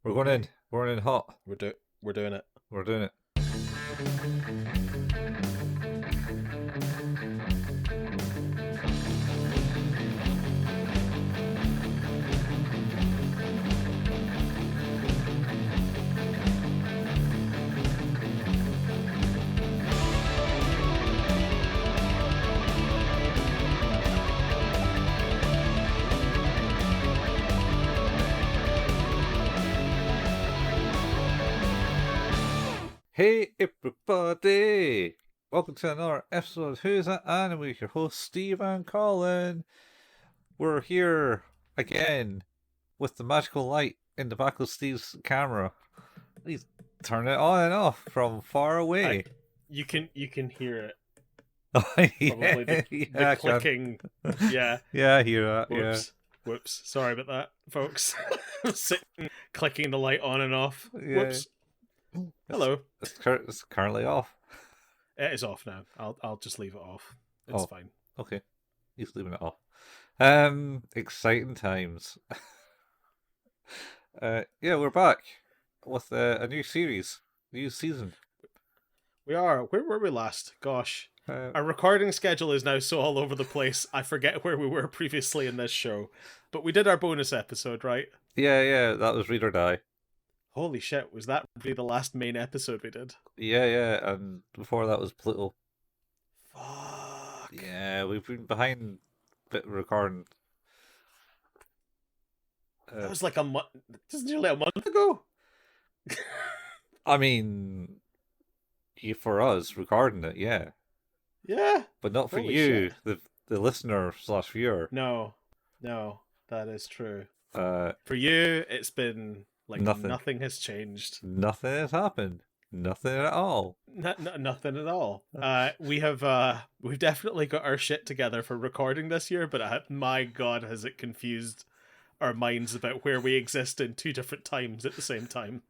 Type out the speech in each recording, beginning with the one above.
We're going in. We're in hot. We're doing it. We're doing it. Hey everybody! Welcome to another episode of Who's That Anime with your hosts Steve and Colin. We're here again with the magical light in the back of Steve's camera. Please turn it on and off from far away. You can hear it. Probably the clicking. Yeah. Yeah, I hear that. Whoops. Sorry about that, folks. Sitting, clicking the light on and off. Yeah. Whoops. Hello. It's currently off. It is off now. I'll just leave it off. It's fine. Okay. He's leaving it off. Exciting times. Yeah, we're back with a new series, new season. We are. Where were we last? Gosh. Our recording schedule is now so all over the place, I forget where we were previously in this show. But we did our bonus episode, right? Yeah, that was Read or Die. Holy shit, was that really the last main episode we did? Yeah, and before that was Pluto. Fuck. Yeah, we've been behind bit recording. That was like a month. This is nearly a month ago. I mean, for us recording it, yeah. Yeah. But not for Holy you, shit. the listener / viewer. No, that is true. For you, it's been like nothing has changed. Nothing has happened. Nothing at all. Nothing at all. We've definitely got our shit together for recording this year, but my God, has it confused our minds about where we exist in two different times at the same time.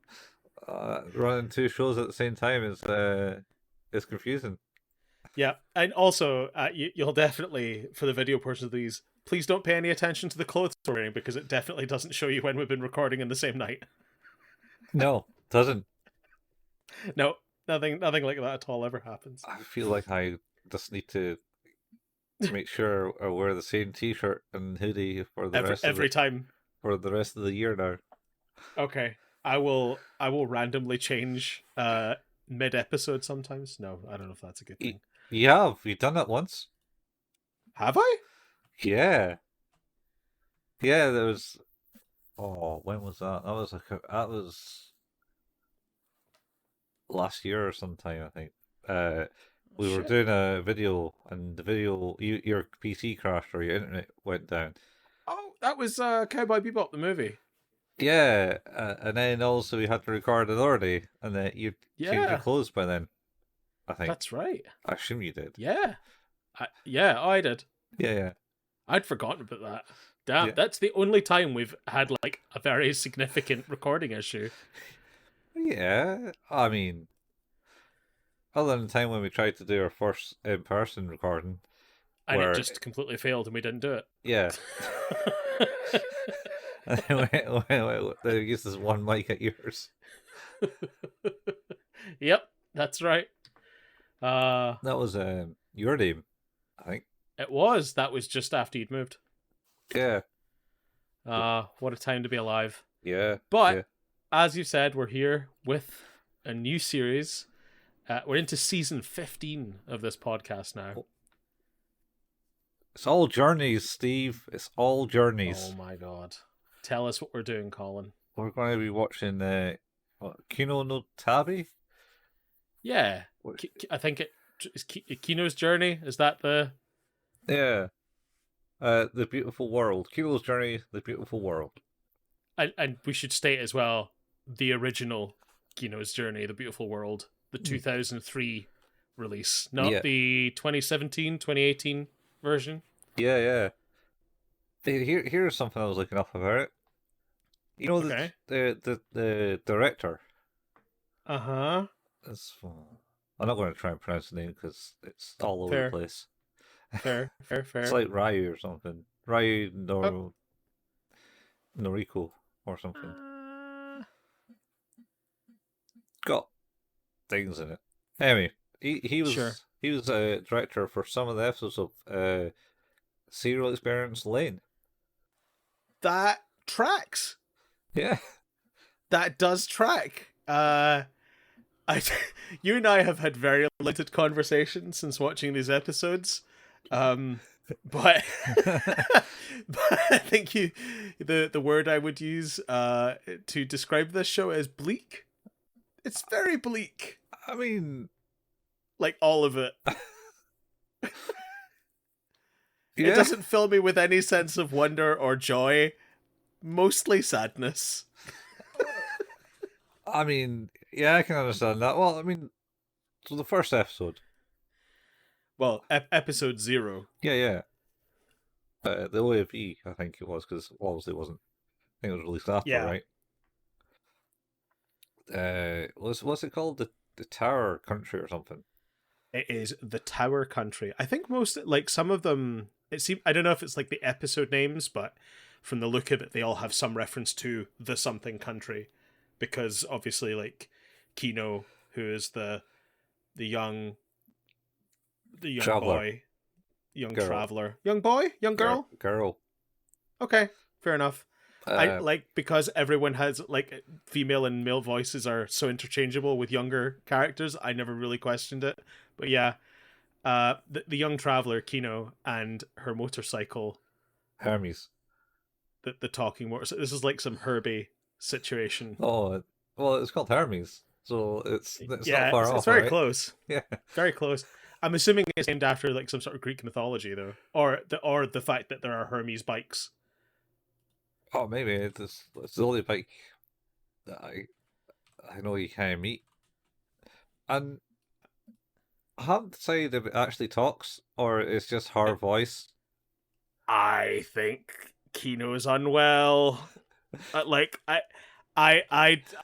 Running two shows at the same time is confusing. Yeah, and also you'll definitely, for the video portion of these, please don't pay any attention to the clothes we're wearing because it definitely doesn't show you when we've been recording in the same night. No, doesn't. No, nothing like that at all ever happens. I feel like I just need to make sure I wear the same T-shirt and hoodie for the rest every time for the rest of the year now. Okay, I will randomly change mid-episode sometimes. No, I don't know if that's a good thing. You've done that once. Have I? Yeah. Yeah, there was. Oh, when was that? That was last year or sometime, I think. We were doing a video, and the video, your PC crashed or your internet went down. Oh, that was Cowboy Bebop, the movie. Yeah, and then also we had to record another day, and then you changed your clothes by then. I think that's right. I assume you did. Yeah, I did. Yeah. I'd forgotten about that. Damn, that's the only time we've had like a very significant recording issue. Yeah, I mean, other than the time when we tried to do our first in-person recording, and it just completely failed, and we didn't do it. Yeah. They used this one mic at yours. Yep, that's right. That was your name, I think. It was. That was just after you'd moved. Yeah. What a time to be alive. Yeah. But as you said, we're here with a new series. We're into season 15 of this podcast now. It's all journeys, Steve. It's all journeys. Oh my God. Tell us what we're doing, Colin. We're going to be watching Kino No Tabi? Yeah. I think it is Kino's Journey. Is that the... Yeah. The Beautiful World. Kino's Journey, The Beautiful World. And we should state as well, the original Kino's Journey, The Beautiful World, the 2003 release, not the 2017, 2018 version. Yeah. Here's something I was looking up about it. You know, the director. Uh-huh. I'm not going to try and pronounce the name because it's all over the place. Fair. It's like Ryu or something. Ryu Noriko or something. things in it. Anyway, he was Sure. he was a director for some of the episodes of Serial Experiments Lain. That tracks. Yeah. That does track. I, you and I have had very limited conversations since watching these episodes, but but I think the word I would use to describe this show is bleak. It's very bleak. I mean, like all of it. yeah. It doesn't fill me with any sense of wonder or joy. Mostly sadness. I mean, yeah, I can understand that. Well, I mean, so the first episode. Well, episode 0. Yeah. The OAV, I think it was, because obviously it wasn't. I think it was released after, Yeah. right? What's it called? The Tower Country or something? It is the Tower Country. I think most, like some of them, I don't know if it's like the episode names, but from the look of it, they all have some reference to the something country, because obviously, like Kino, who is the young Traveler. boy, young Girl. traveler, young boy, young girl. Girl. Okay, fair enough. I Uh, like, because everyone has like female and male voices are so interchangeable with younger characters. I never really questioned it, but yeah, the young traveler Kino and her motorcycle, Hermes. the talking motorcycle. This is like some Herbie situation. Oh, well, it's called Hermes, so it's Yeah, not far off. it's very right? close. Yeah. Very close. I'm assuming it's named after like some sort of Greek mythology, though, or the fact that there are Hermes bikes. Oh, maybe it's the only bike that I know you can't meet. And I haven't decided if it actually talks or it's just her voice. I think Kino's unwell. I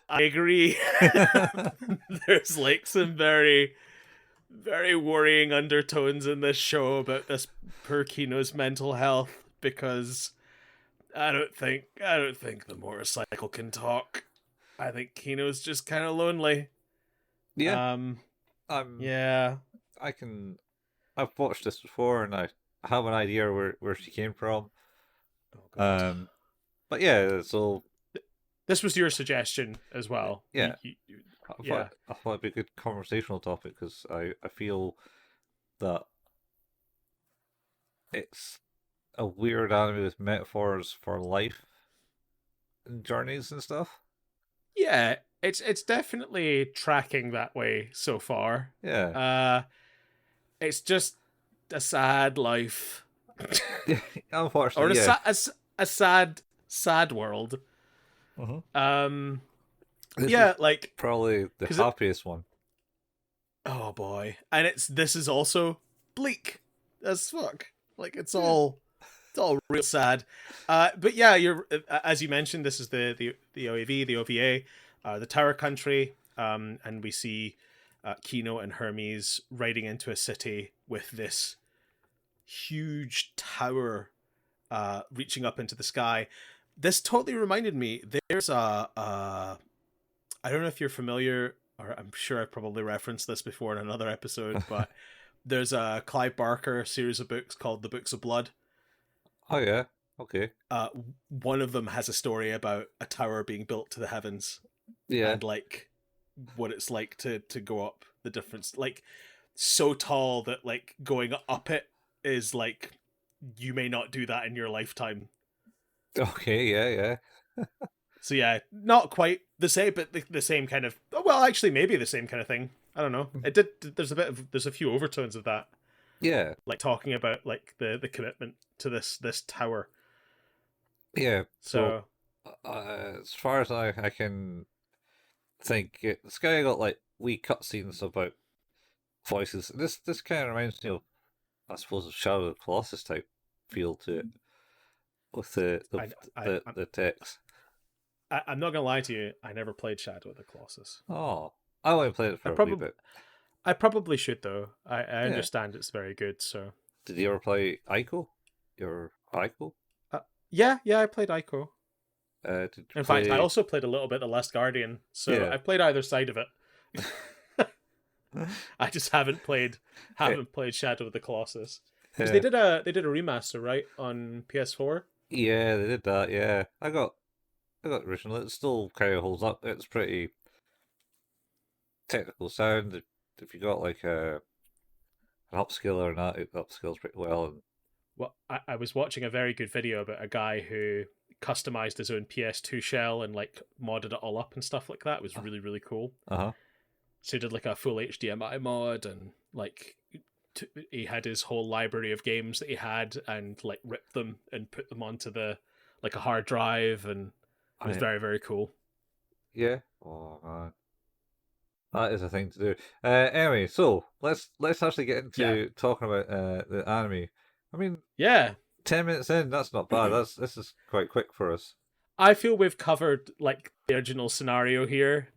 agree. There's like some very, very worrying undertones in this show about this poor Kino's mental health, because I don't think the motorcycle can talk. I think Kino's just kind of lonely. Yeah. Yeah. I've watched this before and I have an idea where she came from. Oh, God. But yeah, so this was your suggestion as well. Yeah. Yeah. I thought it'd be a good conversational topic because I feel that it's a weird anime with metaphors for life and journeys and stuff. Yeah, it's definitely tracking that way so far. Yeah. It's just a sad life. Unfortunately, or yeah. a sad world. Mm-hmm. This Yeah, is like probably the happiest one. Oh boy. And this is also bleak as fuck. Like it's all real sad. But yeah, you're as you mentioned, this is the OAV, the OVA, the Tower Country, and we see Kino and Hermes riding into a city with this huge tower reaching up into the sky. This totally reminded me. There's I don't know if you're familiar, or I'm sure I probably referenced this before in another episode, but there's a Clive Barker series of books called The Books of Blood. Oh yeah, okay. One of them has a story about a tower being built to the heavens. Yeah. And like what it's like to go up the difference, like so tall that like going up it is like you may not do that in your lifetime. Okay, yeah. So yeah, not quite the same, but the same kind of. Well, actually, maybe the same kind of thing. I don't know. It did. There's a few overtones of that. Yeah. Like talking about like the commitment to this tower. Yeah. So as far as I can think, this guy got like wee cutscenes about voices. This kind of reminds me of, I suppose, of Shadow of the Colossus type feel to it, with the text. I'm not gonna lie to you. I never played Shadow of the Colossus. Oh, I only played it for a wee bit. I probably should though. I understand it's very good. So did you ever play Ico? Your Ico? Yeah, I played Ico. Fact, I also played a little bit The Last Guardian. So yeah. I played either side of it. I just haven't played Shadow of the Colossus because Yeah. they did a remaster, right, on PS4. Yeah, they did that. Yeah, I got the original. It still kind of holds up. It's pretty technical sound. If you got like an upscaler or not, it upscales pretty well. And Well, I was watching a very good video about a guy who customized his own PS2 shell and like modded it all up and stuff like that. It was really, really cool. uh-huh. So he did like a full HDMI mod and like he had his whole library of games that he had and like ripped them and put them onto the like a hard drive, and it was very, very cool. Yeah. Oh man, that is a thing to do. Anyway, so let's actually get into talking about the anime. I mean, Yeah. 10 minutes in, that's not bad. This is quite quick for us. I feel we've covered like the original scenario here.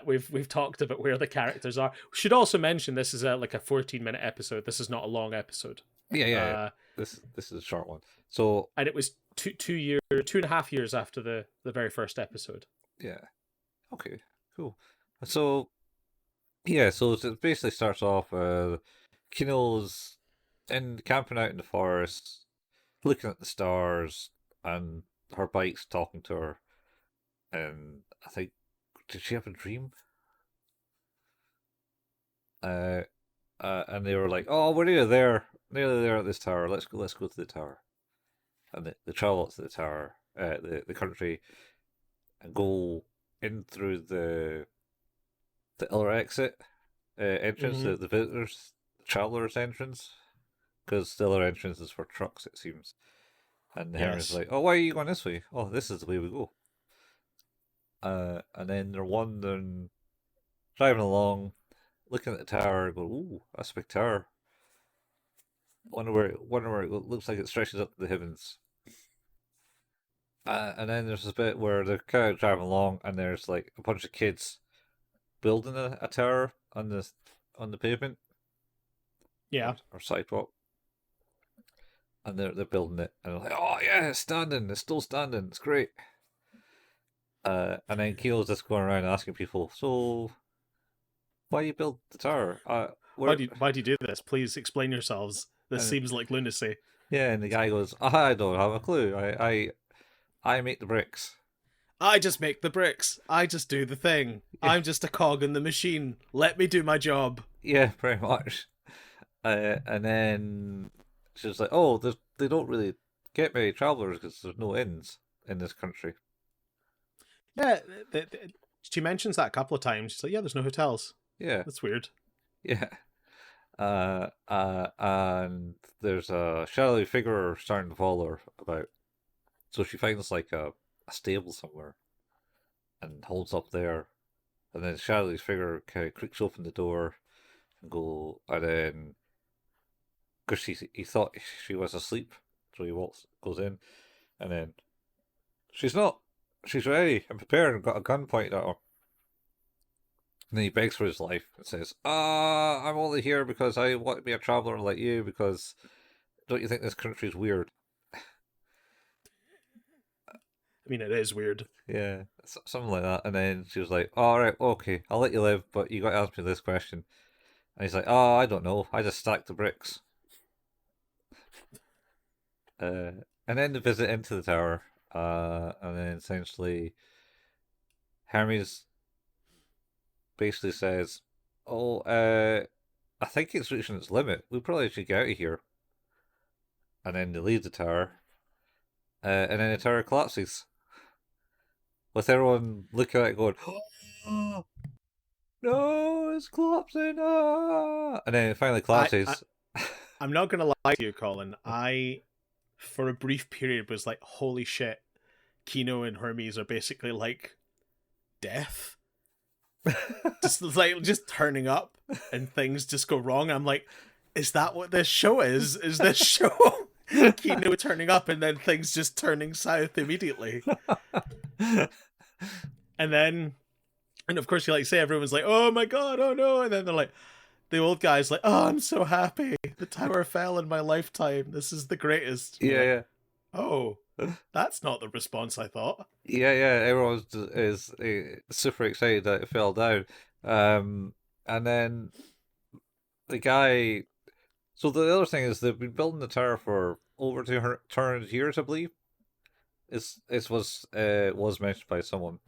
We've talked about where the characters are. We should also mention this is like a 14-minute episode. This is not a long episode. Yeah. This is a short one. So and it was 2.5 years after the very first episode. yeah. Okay. Cool. So yeah. So it basically starts off. Kino's camping out in the forest, looking at the stars, and her bike's talking to her. And I think, did she have a dream? And they were like, "Oh, we're nearly there at this tower. Let's go to the tower." And they travel up to the tower, the country, and go in through the other exit entrance, the visitors, the travelers entrance, because the other entrance is for trucks, it seems. And the Hermes is like, "Oh, why are you going this way? Oh, this is the way we go." And then they're wandering, driving along, looking at the tower, go, "Ooh, that's a big tower. Wonder where it looks like it stretches up to the heavens." And then there's this bit where they're kind of driving along, and there's like a bunch of kids building a tower on the pavement, or sidewalk, and they're building it, and they're like, "Oh yeah, it's standing, it's still standing, it's great." And then Kino's just going around asking people, "So, why you build the tower? Why do you do this? Please explain yourselves. This seems like lunacy." Yeah, and the guy goes, "I don't have a clue. I make the bricks. I just make the bricks. I just do the thing. Yeah. I'm just a cog in the machine. Let me do my job." Yeah, pretty much. And then she's like, "Oh, they don't really get many travelers because there's no inns in this country." Yeah, she mentions that a couple of times. She's like, "Yeah, there's no hotels." Yeah, That's weird. yeah. And there's a shadowy figure starting to follow her about. So she finds like a stable somewhere and holds up there. And then shadowy figure kind of creaks open the door and then, because he thought she was asleep, so he goes in, and then she's not. She's ready and prepared and got a gun pointed at her. And then he begs for his life and says, I'm only here because I want to be a traveller like you, because don't you think this country's weird?" I mean, it is weird. Yeah, something like that. And then she was like, "All right, okay, I'll let you live, but you got to answer me this question." And he's like, "Oh, I don't know. I just stacked the bricks." And then the visit into the tower. And then essentially, Hermes basically says, "Oh, I think it's reaching its limit. We probably should get out of here." And then they leave the tower. And then the tower collapses, with everyone looking at it going, "Oh, no, it's collapsing!" Ah! And then it finally collapses. I'm not going to lie to you, Colin. I, for a brief period, was like, holy shit, Kino and Hermes are basically like death. just turning up and things just go wrong. I'm like, is that what this show is? Is this show Kino turning up and then things just turning south immediately? And of course, you like say everyone's like, "Oh my god, oh no," and then they're like, the old guy's like, "Oh, I'm so happy. The tower fell in my lifetime. This is the greatest." Yeah. Oh, that's not the response I thought. Yeah. Everyone is super excited that it fell down. And then the guy. So the other thing is they've been building the tower for over 200 years, I believe. It was mentioned by someone.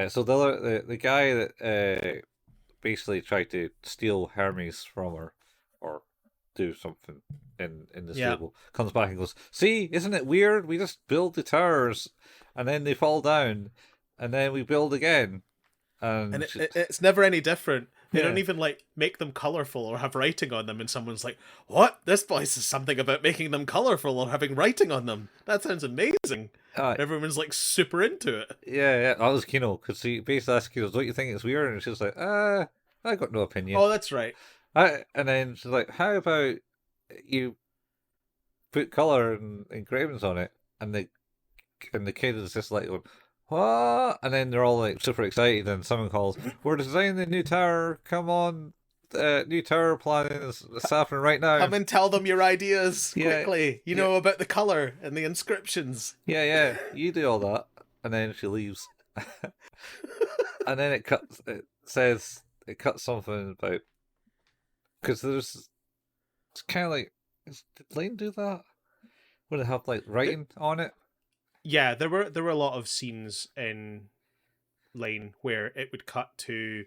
So the guy that basically tried to steal Hermes from her, or do something in the Yeah. stable, comes back and goes, "See, isn't it weird? We just build the towers, and then they fall down, and then we build again." And And it's never any different. They don't yeah, even like make them colorful or have writing on them, and someone's like, "What? This place is something about making them colorful or having writing on them. That sounds amazing." uh, Everyone's like super into it. yeah, that was Kino, because he basically asked Kino, "Don't you think it's weird?" And she's like, I got no opinion." Oh, that's right. And then she's like, "How about you put color and engravings on it?" And the kid is just like, "What?" And then they're all like super excited, and someone calls, "We're designing the new tower. Come on, new tower planning is happening right now." Come and tell them your ideas Yeah, quickly. You yeah. know about the color and the inscriptions. Yeah, you do all that, and then she leaves, and then it cuts something about, because it's kind of like, did Lain do that? Would it have like writing on it? Yeah, there were a lot of scenes in Lain where it would cut to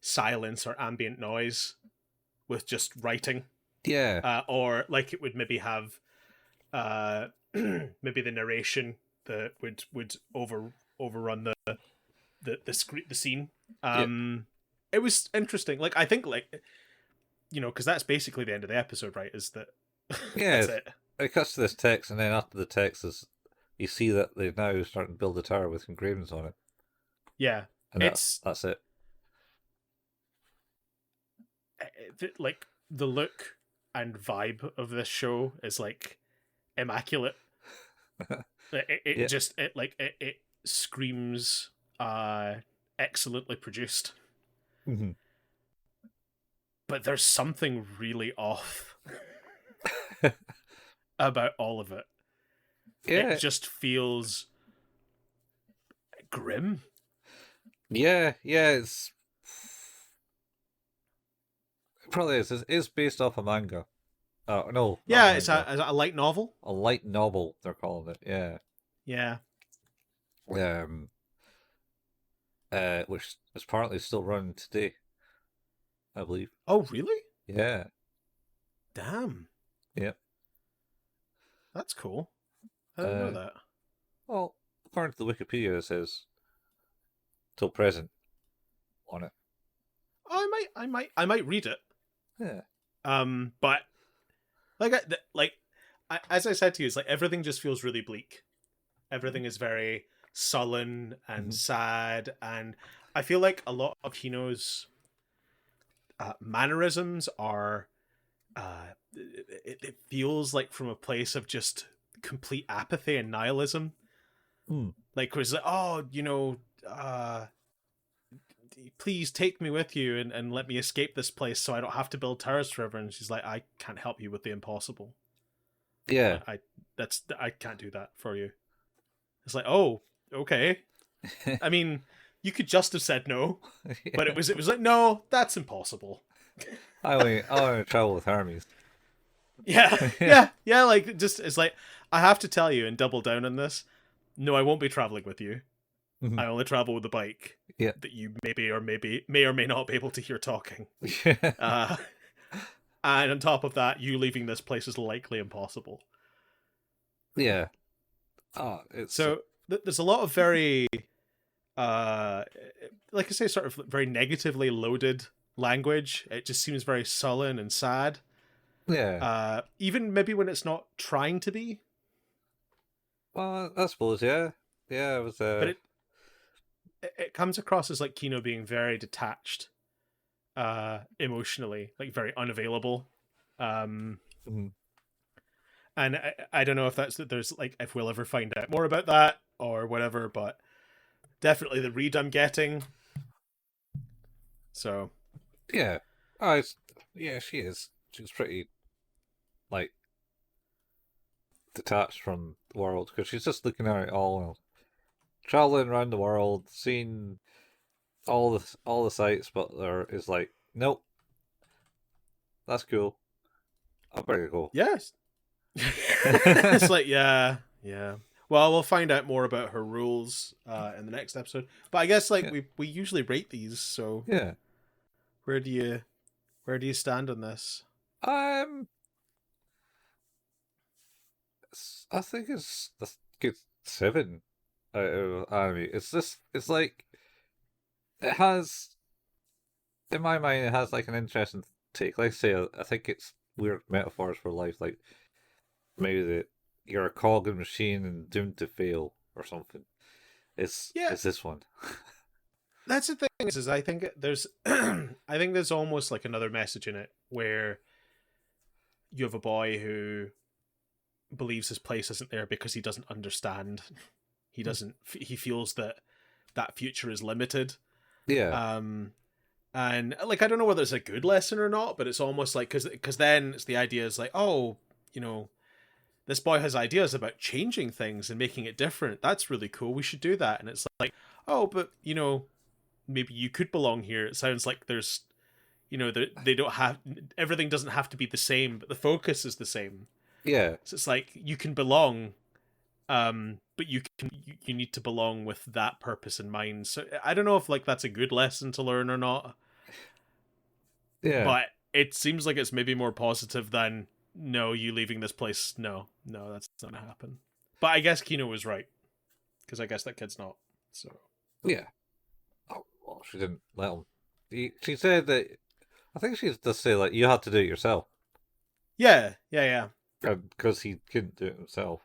silence or ambient noise with just writing, Yeah, or like it would maybe have maybe the narration that would overrun the scene. yeah, It was interesting. Like I think because that's basically the end of the episode, right? Is that yeah. that's it? It cuts to this text, and then after the text is, you see that they're now starting to build a tower with engravings on it, Yeah, and that's it. like the look and vibe of this show is like immaculate. Yeah, It screams excellently produced, mm-hmm. but there's something really off about all of it. Yeah, It just feels grim. yeah. It probably is. It's based off a manga. Oh no, not Yeah, it's manga. a light novel. A light novel, they're calling it. Yeah. Yeah. Um. Which is apparently still running today, I believe. Oh, really? Yeah. Damn, Yep. that's cool. I didn't know Uh. that. Well, according to the Wikipedia, it says till present on it. I might read it. Yeah. But as I said to you, it's like everything just feels really bleak. Everything is very sullen and Mhm. sad, and I feel like a lot of Kino's mannerisms are. It feels like from a place of just complete apathy and nihilism. Hmm. Like, was like, oh, please take me with you and let me escape this place so I don't have to build towers forever. And she's like, I can't help you with the impossible. Yeah. I can't do that for you. It's like, oh, okay. I mean, you could just have said no, but it was like, no, that's impossible. I want to travel with Hermes. Yeah. Like, just it's like, I have to tell you and double down on this. No, I won't be traveling with you. Mhm. I only travel with a bike. Yeah. That you may or may not be able to hear talking. Yeah. And on top of that, you leaving this place is likely impossible. Yeah. Oh, it's So there's a lot of very, like I say, sort of very negatively loaded language. It just seems very sullen and sad. yeah. Even maybe when it's not trying to be. Well, I suppose, yeah. Yeah, it was. But it comes across as like Kino being very detached, emotionally, like very unavailable. Mhm. And I don't know if there's like if we'll ever find out more about that or whatever, but definitely the read I'm getting. So Yeah. Yeah, she is. She's pretty, like, detached from the world, because she's just looking at it all, traveling around the world, seeing all the sights, but there is like, nope, that's cool. I better go. Yes. It's like, yeah. Well, we'll find out more about her rules in the next episode. But I guess like we usually rate these, so Yeah. where do you stand on this? I think it's a good 7 out of anime. It's like it has, in my mind, it has like an interesting take. Like I say, I think it's weird metaphors for life, like maybe that you're a cog in a machine and doomed to fail or something. It's this one. That's the thing is I think there's I think there's almost like another message in it where you have a boy who believes his place isn't there because he doesn't understand. He feels that future is limited. Yeah. And like I don't know whether it's a good lesson or not, but it's almost like because then it's the idea is like, oh, you know, this boy has ideas about changing things and making it different. That's really cool. We should do that. And it's like, oh, but you know, maybe you could belong here. It sounds like there's, you know, they don't have, everything doesn't have to be the same, but the focus is the same. Yeah. So it's like you can belong, but you need to belong with that purpose in mind. So I don't know if like that's a good lesson to learn or not. Yeah. But it seems like it's maybe more positive than no, you leaving this place. No, that's not gonna happen. But I guess Kino was right because I guess that kid's not. So yeah. Oh, well, she didn't let him. She said that. I think she just say like you had to do it yourself. yeah. Because he couldn't do it himself.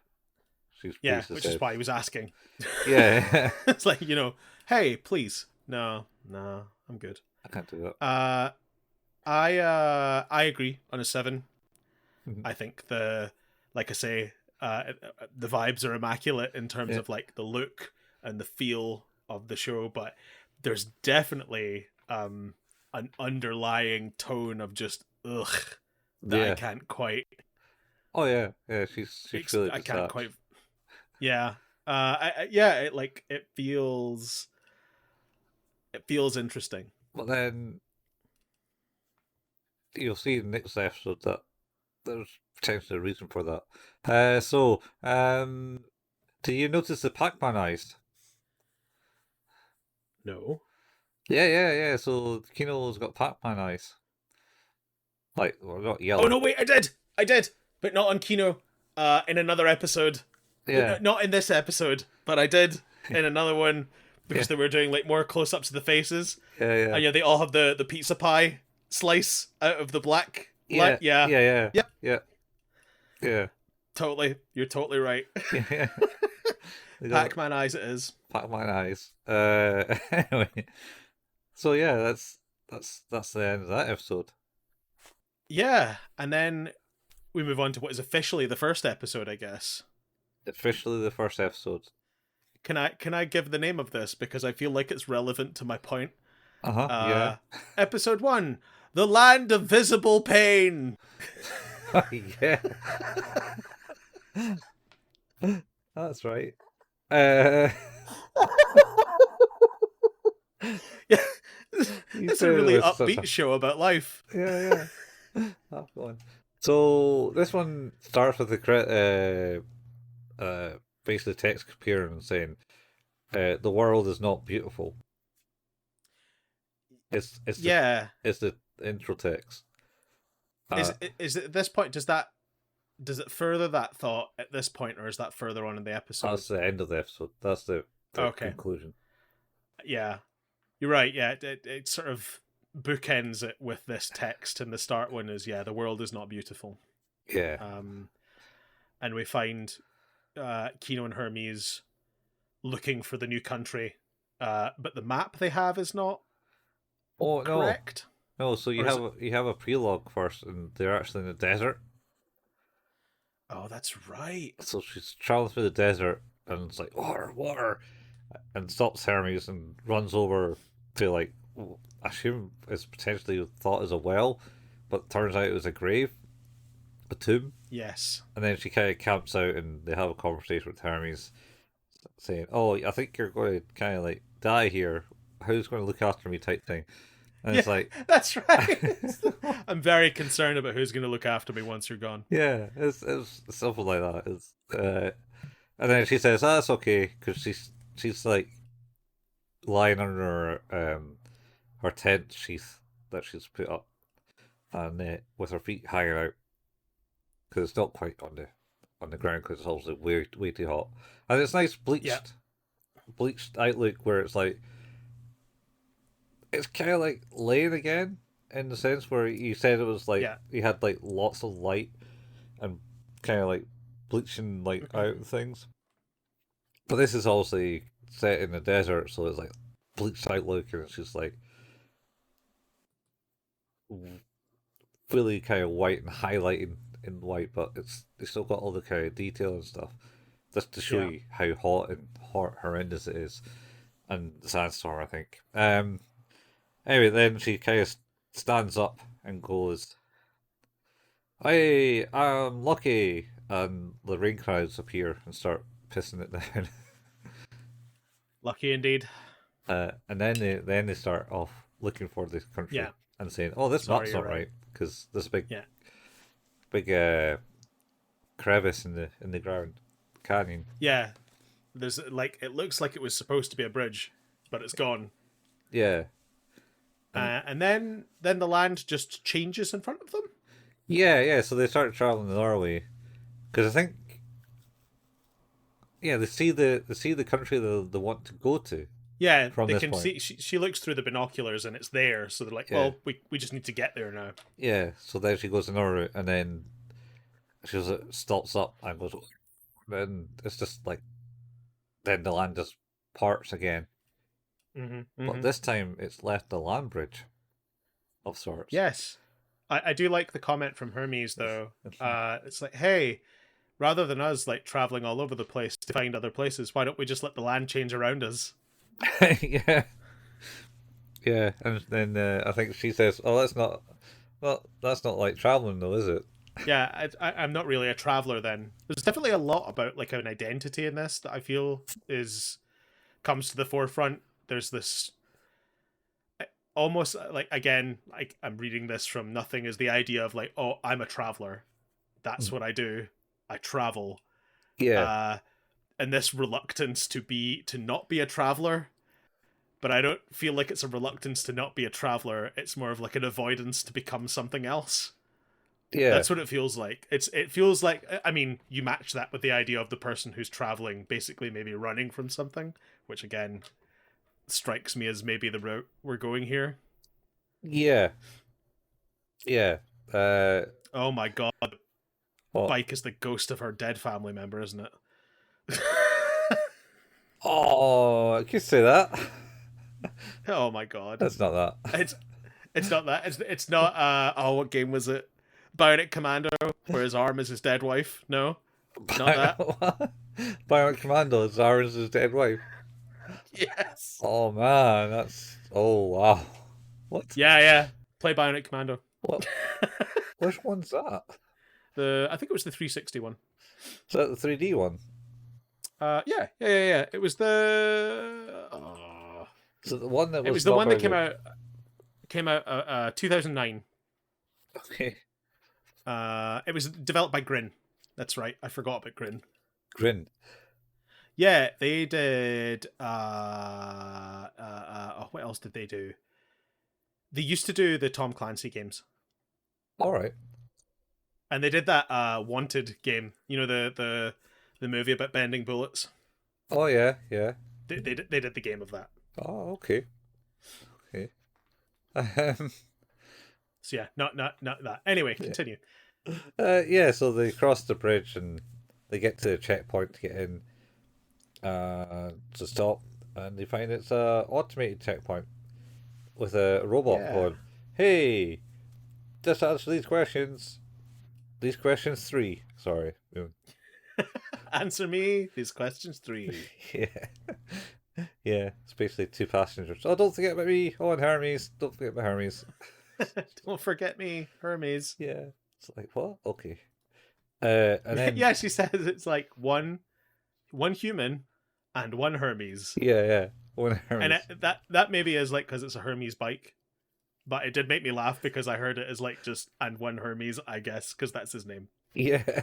Which is why he was asking. Yeah. It's like, you know, hey, please, no, I'm good. I can't do that. I agree on a 7. Mm-hmm. I think like I say, the vibes are immaculate in terms of like the look and the feel of the show, but there's definitely an underlying tone of just that I can't quite. Oh yeah, she's really I can't quite. It feels interesting. But then you'll see in the next episode that there's potentially a reason for that. Do you notice the Pac-Man eyes? No. Yeah. So Kino's got Pac-Man eyes. Like, well, not yellow. Oh no, wait, I did, but not on Kino. In another episode. Yeah. Not in this episode, but I did in another one because they were doing like more close-ups of the faces. Yeah. And they all have the pizza pie slice out of the black. Yeah. Totally, you're totally right. Yeah. Pac-Man eyes it is. Pac-Man eyes. Anyway, so yeah, that's the end of that episode. Yeah, and then we move on to what is officially the first episode, I guess. Officially the first episode. Can I give the name of this because I feel like it's relevant to my point? Yeah. Episode 1, The Land of Visible Pain. Yeah. That's right. Yeah, it's a really upbeat show about life. Yeah. Have fun. So this one starts with the basically text appearing and saying, "The world is not beautiful." It's the intro text. Is it at this point? Does it further that thought at this point, or is that further on in the episode? That's the end of the episode. That's the conclusion. Yeah, you're right. Yeah, it sort of bookends it with this text, and the start one is the world is not beautiful. Yeah. And we find Kino and Hermes looking for the new country, but the map they have is not correct. No, so you have a prologue first, and they're actually in the desert. Oh, that's right. So she's traveling through the desert, and it's like water, and stops Hermes and runs over to like, I assume it's potentially thought as a well, but turns out it was a grave, a tomb. Yes. And then she kind of camps out, and they have a conversation with Hermes, saying, "Oh, I think you're going to kind of like die here. Who's going to look after me?" type thing. And it's like, that's right. I'm very concerned about who's going to look after me once you're gone. yeah, it's something like that. It's and then she says, "Oh, that's okay," because she's like lying under her tent sheath that she's put up, and with her feet hanging out because it's not quite on the ground because it's obviously way too hot, and it's nice bleached outlook where it's like it's kind of like Lain again in the sense where you said it was like you had like lots of light and kind of like bleaching light out and things, but this is obviously set in the desert, so it's like bleached outlook and it's just like fully kind of white and highlighting in white, but it's still got all the kind of detail and stuff just to show you how hot and horrendous it is. And the sandstorm, I think. Anyway, then she kind of stands up and goes, "I am lucky," and the rain clouds appear and start pissing it down. Lucky indeed. And then they start off looking for the country and saying, "Oh, this map's not right because there's a big crevice in the ground, canyon." Yeah, there's like it looks like it was supposed to be a bridge, but it's gone. Yeah. And then the land just changes in front of them. Yeah. So they start traveling the Norway because I think, they see the country they want to go to. Yeah, from they this can point. see. She looks through the binoculars and it's there. So they're like, well, we just need to get there now. Yeah. So then she goes another route, and then she stops up and goes. Then it's just like, then the land just parts again. But this time it's left a land bridge of sorts. Yes. I do like the comment from Hermes though. It's like, hey, rather than us like traveling all over the place to find other places, why don't we just let the land change around us? Yeah, and then I think she says, "Oh, that's not like traveling, though, is it?" Yeah, I'm not really a traveler. Then there's definitely a lot about like an identity in this that I feel comes to the forefront. There's this almost like, again, like I'm reading this from nothing, is the idea of like, oh, I'm a traveler. That's what I do. I travel. Yeah. And this reluctance to not be a traveler, but I don't feel like it's a reluctance to not be a traveler. It's more of like an avoidance to become something else. Yeah. That's what it feels like. It feels like, I mean, you match that with the idea of the person who's traveling, basically maybe running from something, which again strikes me as maybe the route we're going here. Yeah. Oh my god. What? Bike is the ghost of her dead family member, isn't it? Oh, I could say that. Oh my god. That's not that. It's not that. It's not what game was it? Bionic Commando, where his arm is his dead wife. No. Not that. Bionic Commando is his dead wife. Yes. Oh man, that's wow. What? Yeah. Play Bionic Commando. What? Which one's that? I think it was the 360 one. Is that the 3D one? Yeah. It was the. So the one that was. It was the one that came out 2009. Okay. It was developed by Grin. That's right. I forgot about Grin. Grin. Yeah, they did. What else did they do? They used to do the Tom Clancy games. All right. And they did that Wanted game. You know, the movie about bending bullets. Oh yeah. They did the game of that. Oh okay. So yeah, not that. Anyway, continue. So they cross the bridge and they get to the checkpoint to get in to stop, and they find it's a automated checkpoint with a robot going, "Hey, just answer these questions. These questions 3. Sorry." Answer me these questions 3. Yeah. It's basically 2 passengers. Oh, don't forget about me. Oh, and Hermes. Don't forget about Hermes. Don't forget me, Hermes. Yeah. It's like, what? Okay. And then yeah, she says it's like one human and one Hermes. Yeah. One Hermes. And that maybe is like because it's a Hermes bike. but it did make me laugh because I heard it as like just and one Hermes, I guess, because that's his name. Yeah.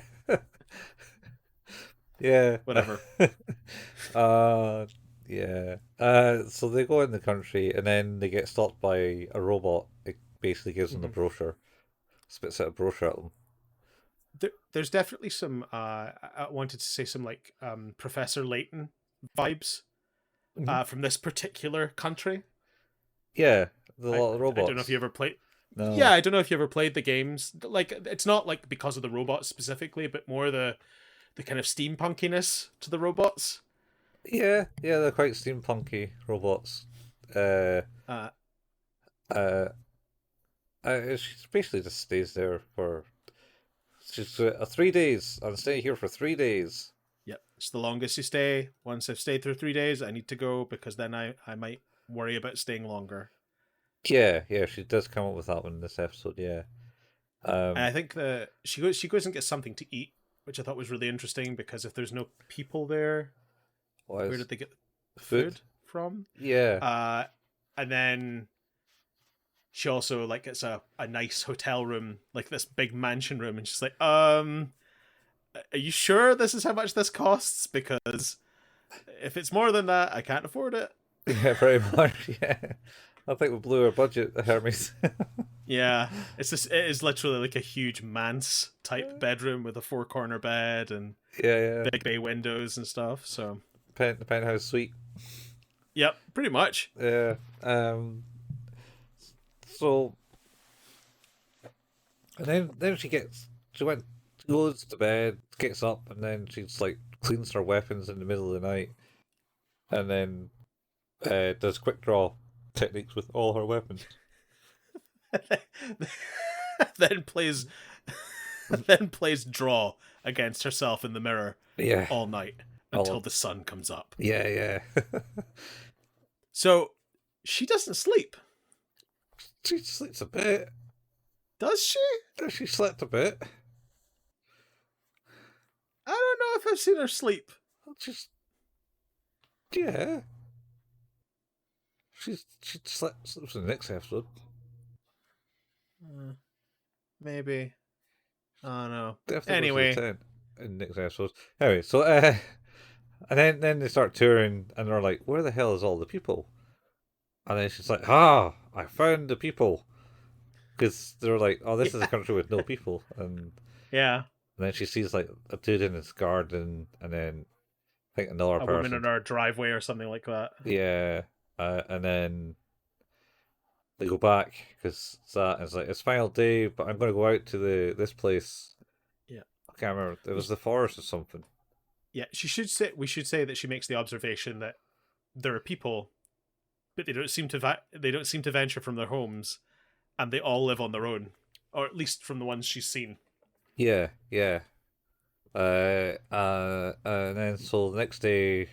Yeah. Whatever. Yeah. So they go in the country and then they get stopped by a robot. It basically gives them the brochure, spits out a brochure at them. There's definitely some I wanted to say some like Professor Layton vibes from this particular country. Yeah, the lot of robots. I don't know if you ever played. No. Yeah, I don't know if you ever played the games. Like, it's not like because of the robots specifically, but more the kind of steampunkiness to the robots. Yeah, they're quite steampunky robots. She basically just stays there for. She's 3 days. I'm staying here for 3 days. Yep, it's the longest you stay. Once I've stayed through 3 days, I need to go because then I might worry about staying longer. Yeah, she does come up with that one in this episode. Yeah, and I think that she goes and gets something to eat, which I thought was really interesting because if there's no people there, where did they get food from? Yeah, and then she also like gets a nice hotel room, like this big mansion room, and she's like, are you sure this is how much this costs? Because if it's more than that, I can't afford it. Yeah, pretty much. Yeah, I think we blew our budget, Hermes. Yeah, it is literally like a huge manse type bedroom with a 4-corner bed and big bay windows and stuff. So the penthouse suite. Yep, pretty much. Yeah. So, and then she goes to bed, gets up, and then she's like cleans her weapons in the middle of the night, and then does quick draw techniques with all her weapons. then plays draw against herself in the mirror. Yeah. All night until the sun comes up. Yeah. So she doesn't sleep. She sleeps a bit. Does she? She slept a bit. I don't know if I've seen her sleep. Yeah. She sleeps in the next episode. Maybe. I don't know. Definitely anyway, 10 in the next episode. Anyway, so and then they start touring, and they're like, "Where the hell is all the people?" And then she's like, I found the people. Because they're like, oh, this is a country with no people. And then she sees like a dude in his garden, and then I think another person. A woman in our driveway or something like that. Yeah. And then they go back because it's like, it's final day, but I'm going to go out to this place. Yeah. I can't remember. It was the forest or something. Yeah, we should say that she makes the observation that there are people, but they don't seem to venture from their homes, and they all live on their own, or at least from the ones she's seen. Yeah. And then so the next day,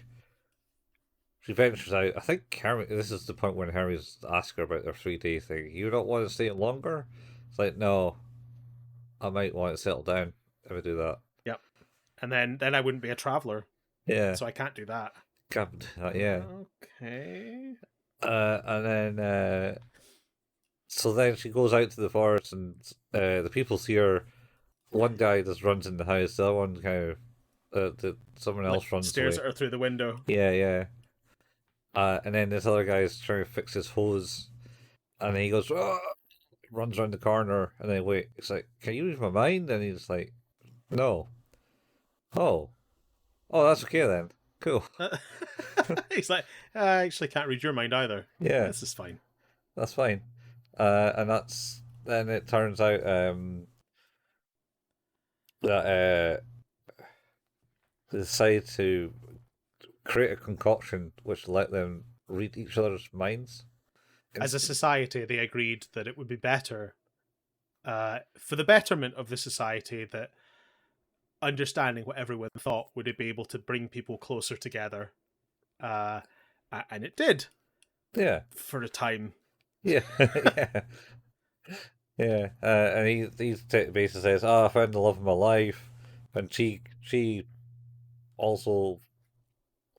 she ventures out. I think this is the point when Hermes asks her about their 3-day thing. You don't want to stay longer? It's like, no, I might want to settle down if I do that. Yep. And then I wouldn't be a traveler. Yeah. So I can't do that. Can't do that, yeah. Okay. And then so then she goes out to the forest, and the people see her. One guy just runs in the house. The other one kind of someone else runs stares away. at her through the window. Yeah. And then this other guy is trying to fix his hose, and then he goes, runs around the corner, and then wait. It's like, can you read my mind? And he's like, no. Oh, that's okay then. Cool. He's like, I actually can't read your mind either. Yeah, this is fine. That's fine. And then it turns out that they decide to create a concoction which let them read each other's minds. As a society, they agreed that it would be better, for the betterment of the society, that understanding what everyone thought would be able to bring people closer together. And it did. Yeah. For a time. Yeah. Yeah. And he basically says, I found the love of my life. And she also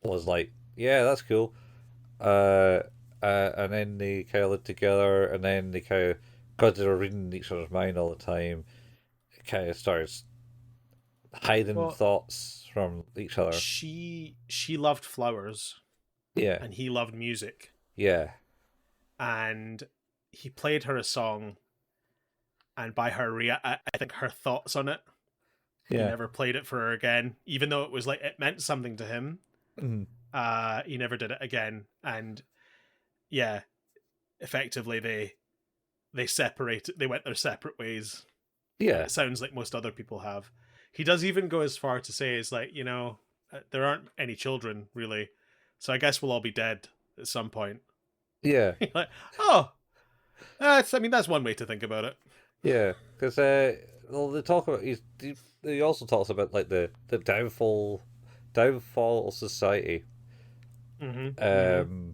was like, yeah, that's cool. And and then they kind of live together, and then they kind of, because they're reading each other's mind all the time, it kind of starts hiding Well, thoughts from each other. she loved flowers Yeah, and he loved music, yeah, and he played her a song, and by her I think her thoughts on it, he yeah. never played it for her again, even though it was like it meant something to him. Mm. He never did it again, and yeah, effectively they separated. They went their separate ways, and Yeah, it sounds like most other people have. He does even go as far to say, "Is like there aren't any children really, so I guess we'll all be dead at some point." yeah, Like, oh, I mean that's one way to think about it. yeah. Because well, they talk about he also talks about like the downfall of society. Mm-hmm. Mm-hmm. Um,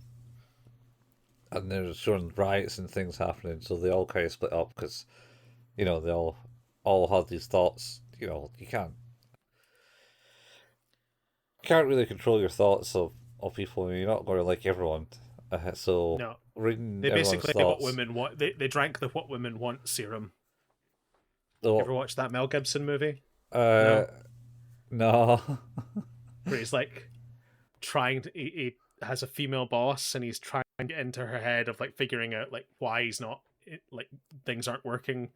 and there's showing riots and things happening, so they all kind of split up because they all have these thoughts. You can't really control your thoughts of people, and you're not going to like everyone. So No, reading they everyone's basically say what thoughts. women want. They drank the what women want serum. You So, ever watch that Mel Gibson movie? uh, No, no, where he's like trying to. He has a female boss, and he's trying to get into her head of like figuring out like why he's not like things aren't working,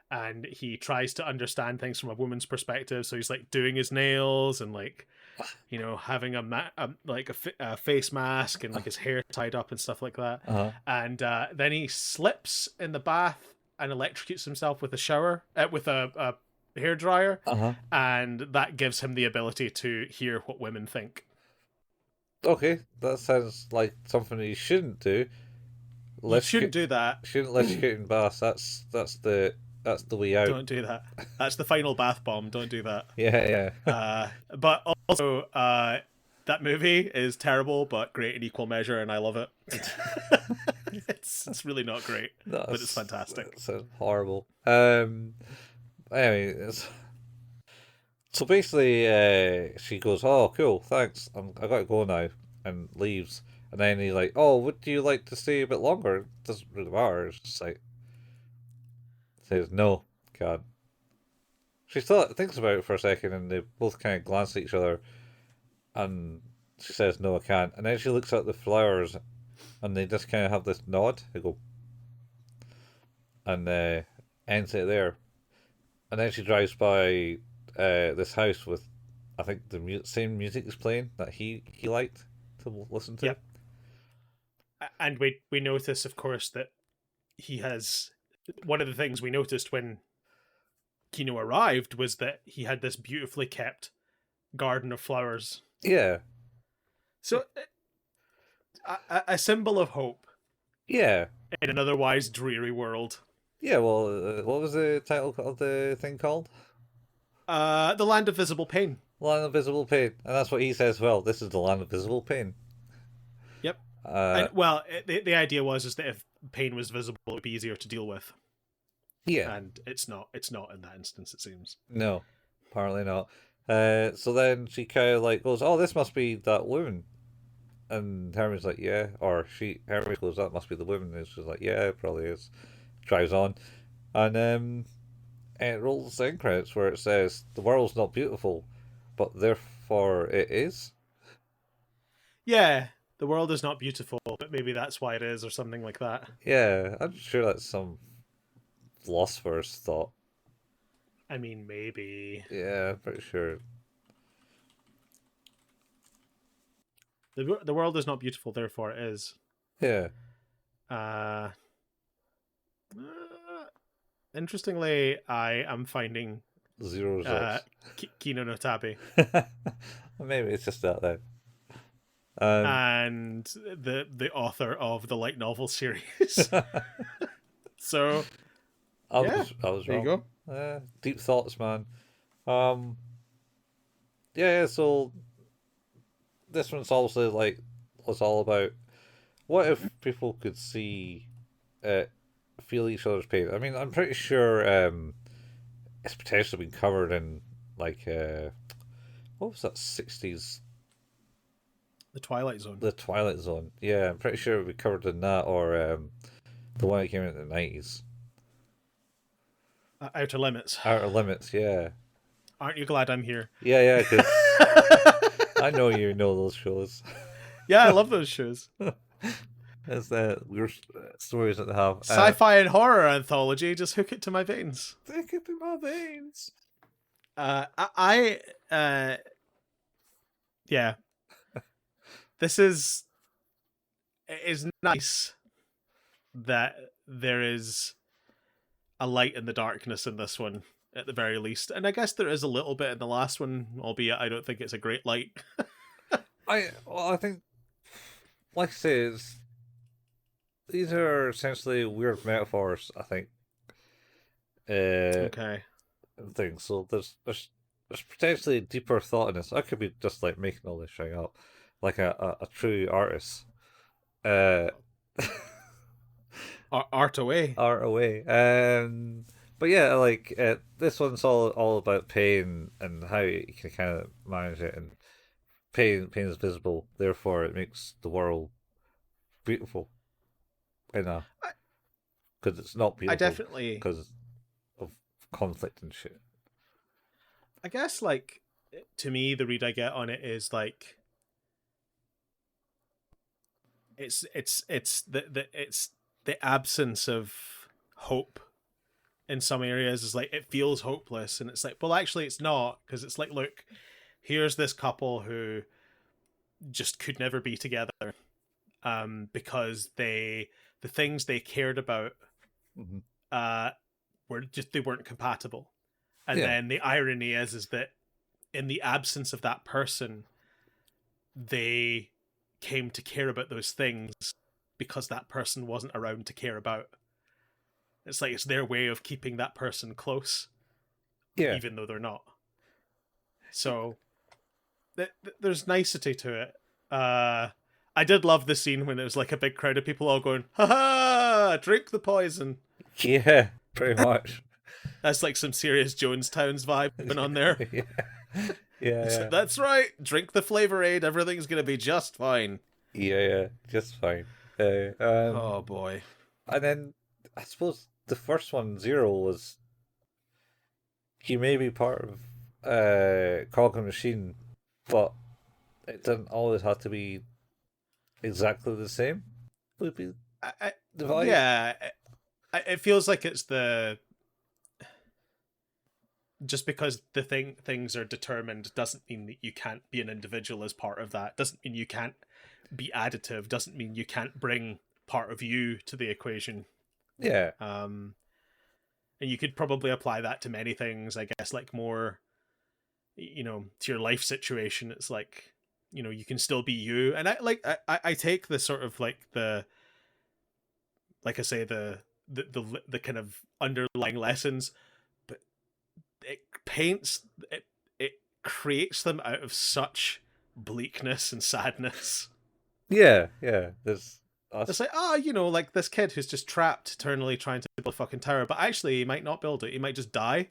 and he tries to understand things from a woman's perspective. So he's like doing his nails and like having a face mask and like his hair tied up and stuff like that. uh-huh. And then he slips in the bath and electrocutes himself with a shower with a hair dryer, Uh-huh. and that gives him the ability to hear what women think. Okay, that sounds like something you shouldn't do. You Let's shouldn't do that. shouldn't electrocute in baths. That's the way out. Don't do that. That's the final bath bomb. Don't do that. Yeah, yeah. But also, that movie is terrible, but great in equal measure, and I love it. It's really not great, but it's fantastic. That sounds horrible. Anyway, so basically, she goes, "Oh, cool, thanks. I got to go now," and leaves. And then he's like, "Oh, would you like to stay a bit longer? It doesn't really matter." It's just like says, "No, can't." She still thinks about it for a second, and they both kind of glance at each other, and she says, "No, I can't." And then she looks at the flowers, and they just kind of have this nod. They go, and ends it there. And then she drives by this house with, I think, the same music is playing that he liked to listen to. Yep. And we notice, of course, that he has one of the things we noticed when Kino arrived was that he had this beautifully kept garden of flowers. Yeah, So a symbol of hope yeah, in an otherwise dreary world. yeah. Well, what was the title of the thing called? The land of visible pain. Land of Visible Pain, and that's what he says. Well, this is the land of visible pain. Yep. Uh, And well, the idea was that if pain was visible, it would be easier to deal with, yeah, and it's not. It's not in that instance. It seems. no, apparently not. So then she kind of like goes, "Oh, this must be that woman," and Hermes like, "Yeah," or Hermes goes, "That must be the woman," and she's like, "Yeah, it probably is." Drives on, and it rolls the end credits where it says, "The world's not beautiful, but therefore it is." Yeah, the world is not beautiful, but maybe that's why it is, or something like that. Yeah, I'm sure that's some philosopher's thought. I mean, maybe Yeah, I'm pretty sure. the world is not beautiful, therefore it is. Yeah, Uh, Interestingly, I am finding zero results. Kino No Tabi Maybe it's just that then. Um, and the author of the light novel series. So yeah, I was there you wrong. go. Deep thoughts, man. Um, yeah. So this one's obviously like was all about what if people could see, uh, feel each other's pain. I mean, I'm pretty sure it's potentially been covered in like what was that 60s The Twilight Zone. The Twilight Zone. Yeah, I'm pretty sure we covered in that, or the one that came out in the 90s. Outer Limits. Outer Limits, yeah. Aren't you glad I'm here? Yeah, because I know you know those shows. Yeah, I love those shows. It's the weird stories that they have. Sci-fi and horror anthology. Just hook it to my veins. Take it to my veins. Yeah. This is. It is nice that there is a light in the darkness in this one, at the very least. And I guess there is a little bit in the last one, albeit I don't think it's a great light. I think, like I say, these are essentially weird metaphors, I think. Okay. Things. So there's potentially deeper thought in this. I could be just like making all this shit up, like a true artist. Art away. Art away. But yeah, like this one's all about pain and how you can kind of manage it, and pain is visible, therefore it makes the world beautiful. Because it's not beautiful. I definitely, because of conflict and shit. I guess, like, to me, the read I get on it is like it's the absence of hope in some areas. Is like, it feels hopeless, and it's like, well, actually it's not, because it's like, look, here's this couple who just could never be together because the things they cared about they weren't compatible. And then the irony is that in the absence of that person, they came to care about those things because that person wasn't around to care about. It's like, it's their way of keeping that person close, even though they're not. So there's nicety to it. I did love the scene when it was like a big crowd of people all going, "Ha ha! Drink the poison." Yeah, pretty much. That's like some serious Jonestown's vibe going on there. Yeah. That's right. Drink the Flavor Aid. Everything's gonna be just fine. Yeah, just fine. Oh boy. And then I suppose the first one, Zero, was he may be part of Cog and Machine, but it doesn't always have to be exactly the same. Would be the vibe. Yeah, it feels like it's just because the things are determined doesn't mean that you can't be an individual as part of that. Doesn't mean you can't be additive. Doesn't mean you can't bring part of you to the equation. Yeah. And you could probably apply that to many things, I guess, like more, to your life situation. It's like, you can still be you. And I take the sort of like the kind of underlying lessons, but it creates them out of such bleakness and sadness. Yeah. There's It's like, like this kid who's just trapped eternally trying to build a fucking tower, but actually he might not build it. He might just die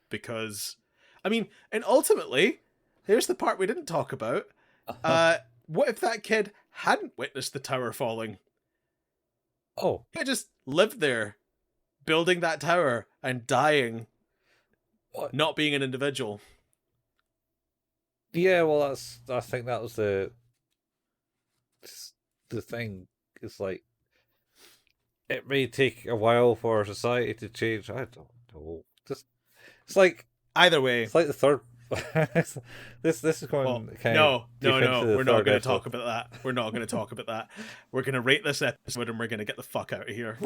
because, and ultimately, here's the part we didn't talk about. What if that kid hadn't witnessed the tower falling? Oh. He just lived there, building that tower and dying, not being an individual. Yeah, well, I think that was the thing. It's like, it may take a while for society to change. I don't know. It's like, either way. It's like the third. this is going. No. We're not going to talk about that. We're not going to talk about that. We're going to rate this episode and we're going to get the fuck out of here.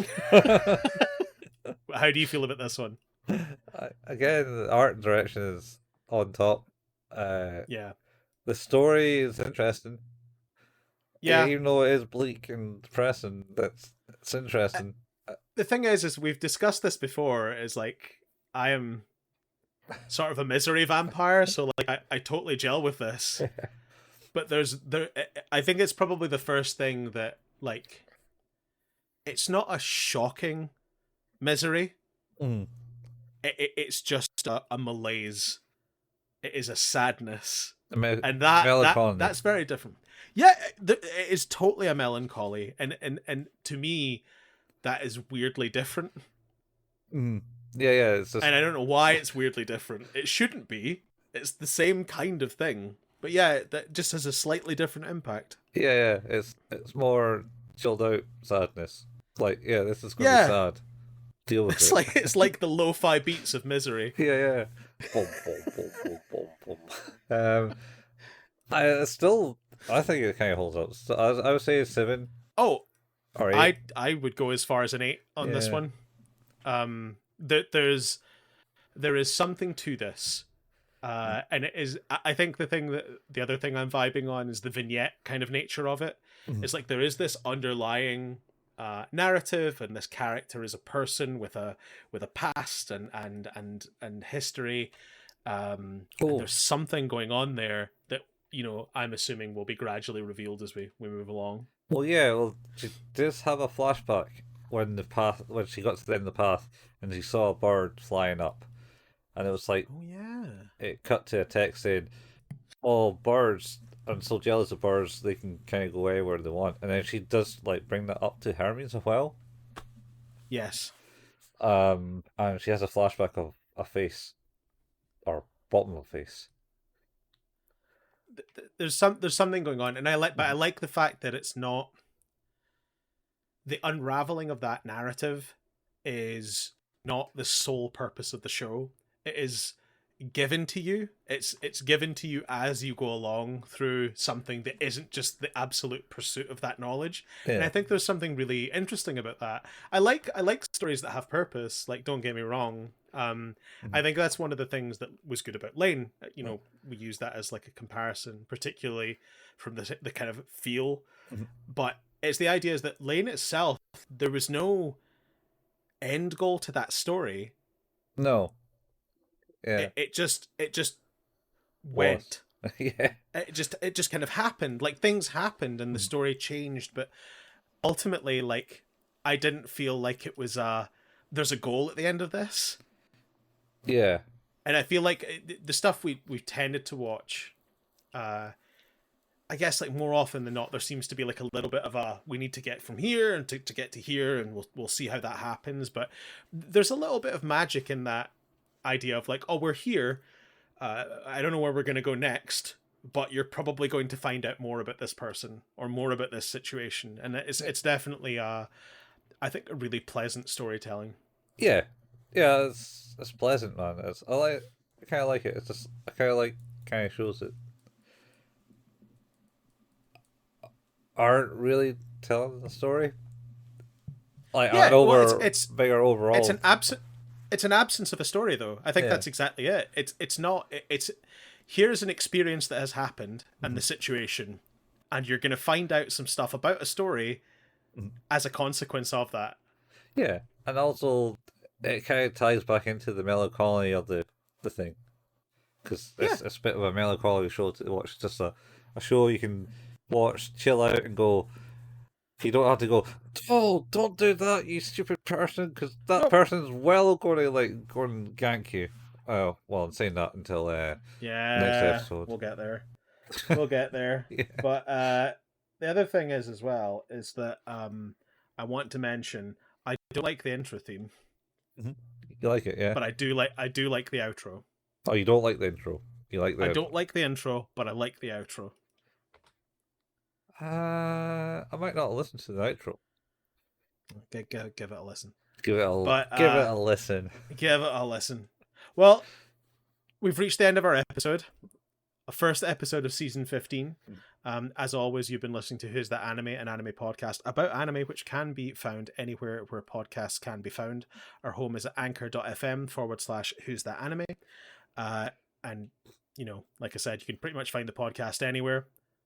How do you feel about this one? Again, the art and direction is on top. Yeah. The story is interesting. Yeah. Even though it is bleak and depressing, it's interesting. The thing is we've discussed this before, is like, I am sort of a misery vampire, so like I totally gel with this. But I think it's probably the first thing that, like, it's not a shocking misery. It's just a malaise. It is a sadness, and that's very different. Yeah, it is totally a melancholy, and to me, that is weirdly different. Mm. Yeah, it's just And I don't know why it's weirdly different. It shouldn't be. It's the same kind of thing. But yeah, that just has a slightly different impact. yeah, it's more chilled out sadness. Like, yeah, this is gonna be Yeah, sad. Deal with it's it. like the lo-fi beats of misery. Yeah. Boom, boom, boom, boom, boom, boom. Um, I think it kind of holds up. So I would say a 7 Oh, or 8. I would go as far as an 8 on this Yeah. one. There is something to this. And it is. I think the other thing I'm vibing on is the vignette kind of nature of it. Mhm. It's like there is this underlying narrative, and this character is a person with a past and history. And Oh, there's something going on there that I'm assuming will be gradually revealed as we move along. well, yeah. Well, she does have a flashback when she got to the end of the path and she saw a bird flying up, and it was like Oh yeah. it cut to a text saying, "Oh, birds! I'm so jealous of birds. They can kind of go anywhere they want." And then she does like bring that up to Hermes as well. Yes. And she has a flashback of a face or bottom of a face. There's something going on, and I like the fact that it's not the unraveling of that narrative is not the sole purpose of the show. It is given to you. It's given to you as you go along through something that isn't just the absolute pursuit of that knowledge. And I Yeah. think there's something really interesting about that. I like stories that have purpose. Like, don't get me wrong. I think that's one of the things that was good about Lain. We use that as like a comparison, particularly from the kind of feel. Mhm. But it's the idea is that Lain itself, there was no end goal to that story. No. Yeah. It just Was. went. Yeah. It just kind of happened. Like, things happened and the Mhm. story changed, but ultimately, like, I didn't feel like it was there's a goal at the end of this. Yeah. And I feel like the stuff we tended to watch, I guess, like, more often than not, there seems to be like a little bit of a we need to get from here and to get to here, and we'll see how that happens. But there's a little bit of magic in that idea of like, oh, we're here. I don't know where we're going to go next, but you're probably going to find out more about this person or more about this situation, and it's definitely I think a really pleasant storytelling. Yeah. Yeah, it's pleasant, man. I kinda like it. It's just I kinda like kinda shows that aren't really telling the story. Like I Yeah, know well, we're bigger overall. it's an absence of a story, though. I think Yeah. that's exactly it. It's not it's here's an experience that has happened and Mhm. the situation, and you're going to find out some stuff about a story Mhm. as a consequence of that. Yeah. And also it kinda ties back into the melancholy of the thing. Because Yeah, it's a bit of a melancholy show to watch. It's just a show you can watch, chill out, and go. You don't have to go. Oh, don't do that, you stupid person, because that no, person's well going to like go and gank you. Oh, well, I'm saying that until next yeah, episode. we'll get there. We'll get there. Yeah. But the other thing is as well is that I want to mention I don't like the intro theme, Mhm. You like it, yeah? but I do like the outro. Oh, you don't like the intro. You like the I outro. don't like the intro, but I like the outro. I might not listen to the outro. Give it a listen. Give it a But give it a listen. give it a listen. Well, we've reached the end of our episode. A first episode of season 15. As always, you've been listening to Who's That Anime, an anime podcast about anime, which can be found anywhere where podcasts can be found. Our home is at anchor.fm/Who's That Anime. And, like I said, you can pretty much find the podcast anywhere,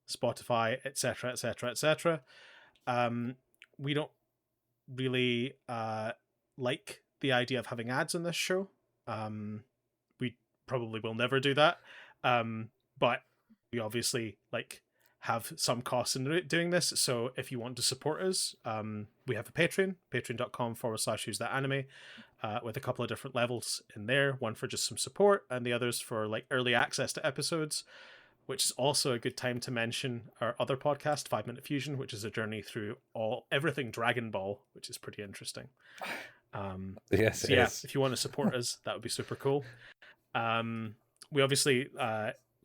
Spotify, etc., etc., etc. We don't really like the idea of having ads on this show. We probably will never do that. But we obviously have some costs in doing this. So if you want to support us, we have a Patreon, patreon.com/Who's That Anime, with a couple of different levels in there. One for just some support, and the others for early access to episodes. which is also a good time to mention our other podcast, 5 Minute Fusion, which is a journey through everything Dragon Ball, which is pretty interesting. Yes, so yeah, if you want to support us, that would be super cool. We obviously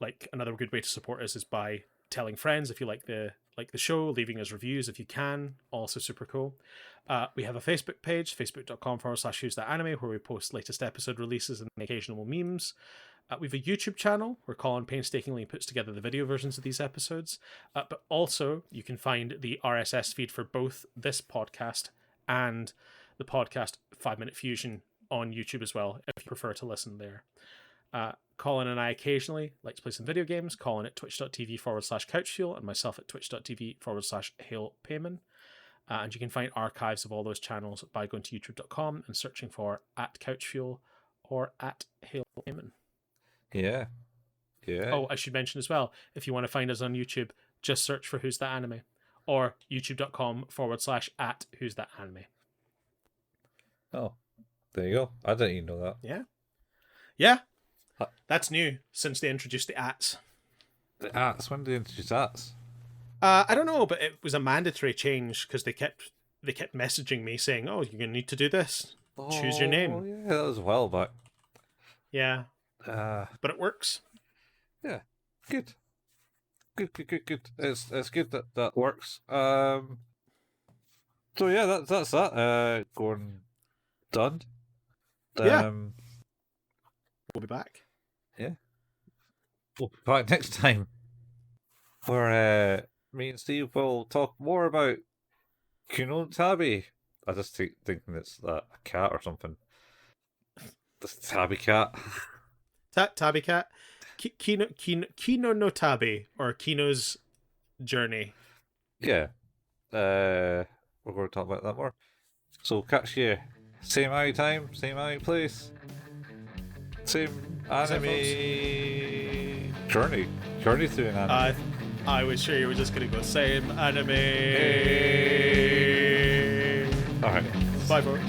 like another good way to support us is by telling friends if you like the show, leaving us reviews if you can, also super cool. We have a Facebook page, facebook.com/who's that anime, where we post latest episode releases and occasional memes. We have a YouTube channel where Colin painstakingly puts together the video versions of these episodes, but also you can find the RSS feed for both this podcast and the podcast 5 Minute Fusion on YouTube as well, if you prefer to listen there. Colin and I occasionally like to play some video games. Colin at twitch.tv/couchfuel and myself at twitch.tv/halepayman. And you can find archives of all those channels by going to youtube.com and searching for @couchfuel or @halepayman. Yeah. Oh, I should mention as well, if you want to find us on YouTube, just search for Who's That Anime or youtube.com/@Who's That Anime. Oh, there you go. I didn't even know that. Yeah. That's new since they introduced the ats. The ats? When did they introduce ats? I don't know, but it was a mandatory change because they kept messaging me saying, "Oh, you're gonna need to do this. Choose your name." Oh, yeah, that was a while back. Yeah. But it works. Yeah. Good. It's good that works. So yeah, that's that. Going done. Yeah. We'll be back. Yeah. We'll be back next time. Where me and Steve will talk more about Kino No Tabi. I just thinking it's a cat or something. The Tabi cat. Tabi cat. Kino No Tabi, or Kino's journey. Yeah. We're going to talk about that more. So catch you same eye time, same eye place, same anime journey through an anime. I was sure you were just going to go same anime. Alright. Bye, folks.